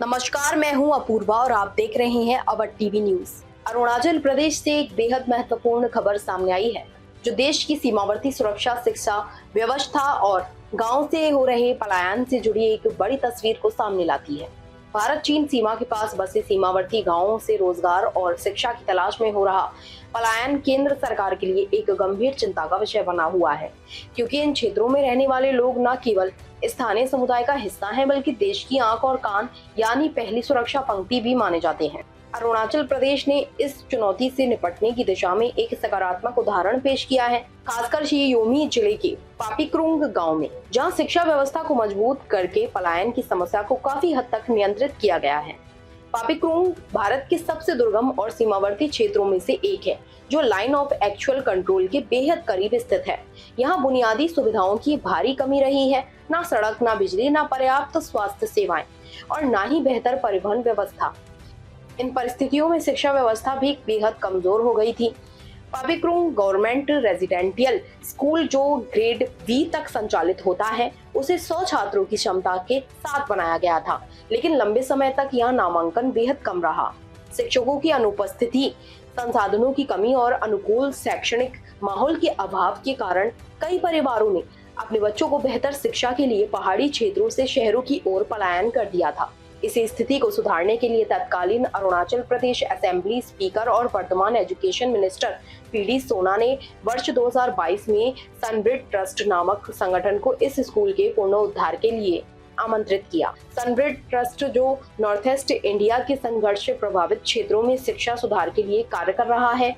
नमस्कार, मैं हूं अपूर्वा और आप देख रहे हैं अवध टीवी न्यूज। अरुणाचल प्रदेश से एक बेहद महत्वपूर्ण खबर सामने आई है, जो देश की सीमावर्ती सुरक्षा, शिक्षा व्यवस्था और गांव से हो रहे पलायन से जुड़ी एक बड़ी तस्वीर को सामने लाती है। भारत चीन सीमा के पास बसे सीमावर्ती गांवों से रोजगार और शिक्षा की तलाश में हो रहा पलायन केंद्र सरकार के लिए एक गंभीर चिंता का विषय बना हुआ है, क्योंकि इन क्षेत्रों में रहने वाले लोग न केवल स्थानीय समुदाय का हिस्सा हैं, बल्कि देश की आंख और कान यानी पहली सुरक्षा पंक्ति भी माने जाते हैं। अरुणाचल प्रदेश ने इस चुनौती से निपटने की दिशा में एक सकारात्मक उदाहरण पेश किया है, खासकर शी योमी जिले के पापीक्रोंग गांव में, जहां शिक्षा व्यवस्था को मजबूत करके पलायन की समस्या को काफी हद तक नियंत्रित किया गया है। पापीक्रोंग भारत के सबसे दुर्गम और सीमावर्ती क्षेत्रों में से एक है, जो लाइन ऑफ एक्चुअल कंट्रोल के बेहद करीब स्थित है। यहाँ बुनियादी सुविधाओं की भारी कमी रही है, ना सड़क, ना बिजली, ना पर्याप्त स्वास्थ्य सेवाएं और ना ही बेहतर परिवहन व्यवस्था। इन परिस्थितियों में शिक्षा व्यवस्था भी बेहद कमजोर हो गई थी। पापीक्रोंग गवर्नमेंट रेजिडेंशियल स्कूल, जो ग्रेड बी तक संचालित होता है, उसे 100 छात्रों की क्षमता के साथ बनाया गया था, लेकिन लंबे समय तक यह नामांकन बेहद कम रहा। शिक्षकों की अनुपस्थिति, संसाधनों की कमी और अनुकूल शैक्षणिक माहौल के अभाव के कारण कई परिवारों ने अपने बच्चों को बेहतर शिक्षा के लिए पहाड़ी क्षेत्रों से शहरों की ओर पलायन कर दिया था। इस स्थिति को सुधारने के लिए तत्कालीन अरुणाचल प्रदेश असेंबली स्पीकर और वर्तमान एजुकेशन मिनिस्टर पीडी सोना ने वर्ष 2022 में सनब्रिड ट्रस्ट नामक संगठन को इस स्कूल के पुनरुद्धार के लिए आमंत्रित किया। सनब्रिड ट्रस्ट, जो नॉर्थ ईस्ट इंडिया के संघर्ष से प्रभावित क्षेत्रों में शिक्षा सुधार के लिए कार्य कर रहा है,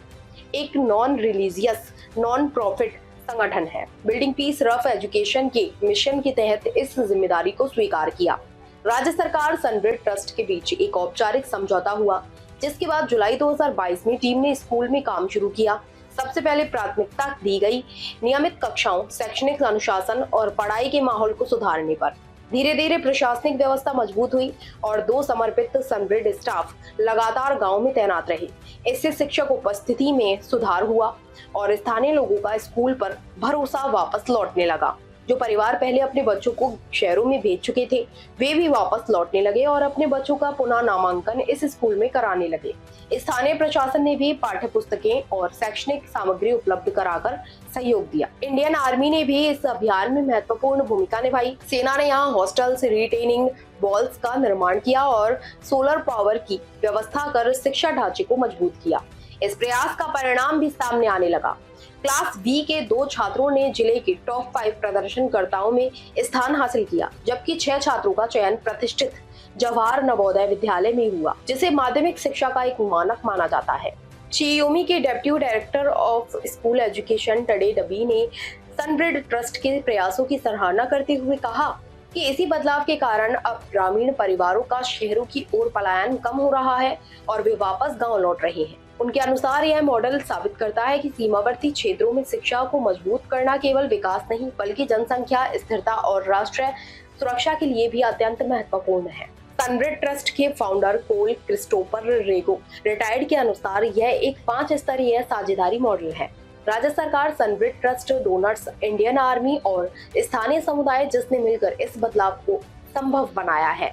एक नॉन रिलीजियस नॉन प्रॉफिट संगठन है। बिल्डिंग पीस रफ एजुकेशन के मिशन के तहत इस जिम्मेदारी को स्वीकार किया। राज्य सरकार सनब्रिड ट्रस्ट के बीच एक औपचारिक समझौता हुआ, जिसके बाद जुलाई 2022 में टीम ने स्कूल में काम शुरू किया। सबसे पहले प्राथमिकता दी गई नियमित कक्षाओं, शैक्षणिक अनुशासन और पढ़ाई के माहौल को सुधारने पर। धीरे धीरे प्रशासनिक व्यवस्था मजबूत हुई और 2 समर्पित सनब्रिड स्टाफ लगातार गांव में तैनात रहे। इससे शिक्षक उपस्थिति में सुधार हुआ और स्थानीय लोगों का स्कूल पर भरोसा वापस लौटने लगा। जो परिवार पहले अपने बच्चों को शहरों में भेज चुके थे, वे भी वापस लौटने लगे और अपने बच्चों का पुनः नामांकन इस स्कूल में कराने लगे। स्थानीय प्रशासन ने भी पाठ्य पुस्तकें और शैक्षणिक सामग्री उपलब्ध कराकर सहयोग दिया। इंडियन आर्मी ने भी इस अभियान में महत्वपूर्ण भूमिका निभाई। सेना ने यहाँ हॉस्टल्स, रिटेनिंग वॉल्स का निर्माण किया और सोलर पावर की व्यवस्था कर शिक्षा ढांचे को मजबूत किया। इस प्रयास का परिणाम भी सामने आने लगा। क्लास बी के 2 छात्रों ने जिले के टॉप 5 प्रदर्शनकर्ताओं में स्थान हासिल किया, जबकि 6 छात्रों का चयन प्रतिष्ठित जवाहर नवोदय विद्यालय में हुआ, जिसे माध्यमिक शिक्षा का एक मानक माना जाता है। शी योमी के deputy director of school education टडे डबी ने सनब्रिड ट्रस्ट के प्रयासों की सराहना करते हुए कहा कि इसी बदलाव के कारण अब ग्रामीण परिवारों का शहरों की ओर पलायन कम हो रहा है और वे वापस गांव लौट रहे हैं। उनके अनुसार यह मॉडल साबित करता है कि सीमावर्ती क्षेत्रों में शिक्षा को मजबूत करना केवल विकास नहीं, बल्कि जनसंख्या स्थिरता और राष्ट्रीय सुरक्षा के लिए भी अत्यंत महत्वपूर्ण है। सनब्रिड ट्रस्ट के फाउंडर कोल क्रिस्टोफर रेगो रिटायर्ड के अनुसार यह एक 5 स्तरीय साझेदारी मॉडल है। राज्य सरकार, सनब्रिड ट्रस्ट, डोनर्स, इंडियन आर्मी और स्थानीय समुदाय, जिसने मिलकर इस बदलाव को संभव बनाया है।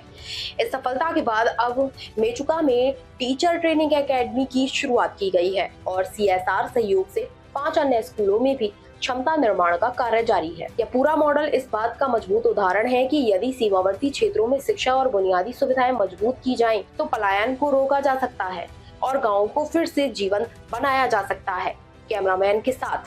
इस सफलता के बाद अब मेचुका में टीचर ट्रेनिंग एकेडमी की शुरुआत की गई है और CSR सहयोग से 5 अन्य स्कूलों में भी क्षमता निर्माण का कार्य जारी है। यह पूरा मॉडल इस बात का मजबूत उदाहरण है कि यदि सीमावर्ती क्षेत्रों में शिक्षा और बुनियादी सुविधाएं मजबूत की जाएं, तो पलायन को रोका जा सकता है और गाँव को फिर से जीवंत बनाया जा सकता है। कैमरामैन के साथ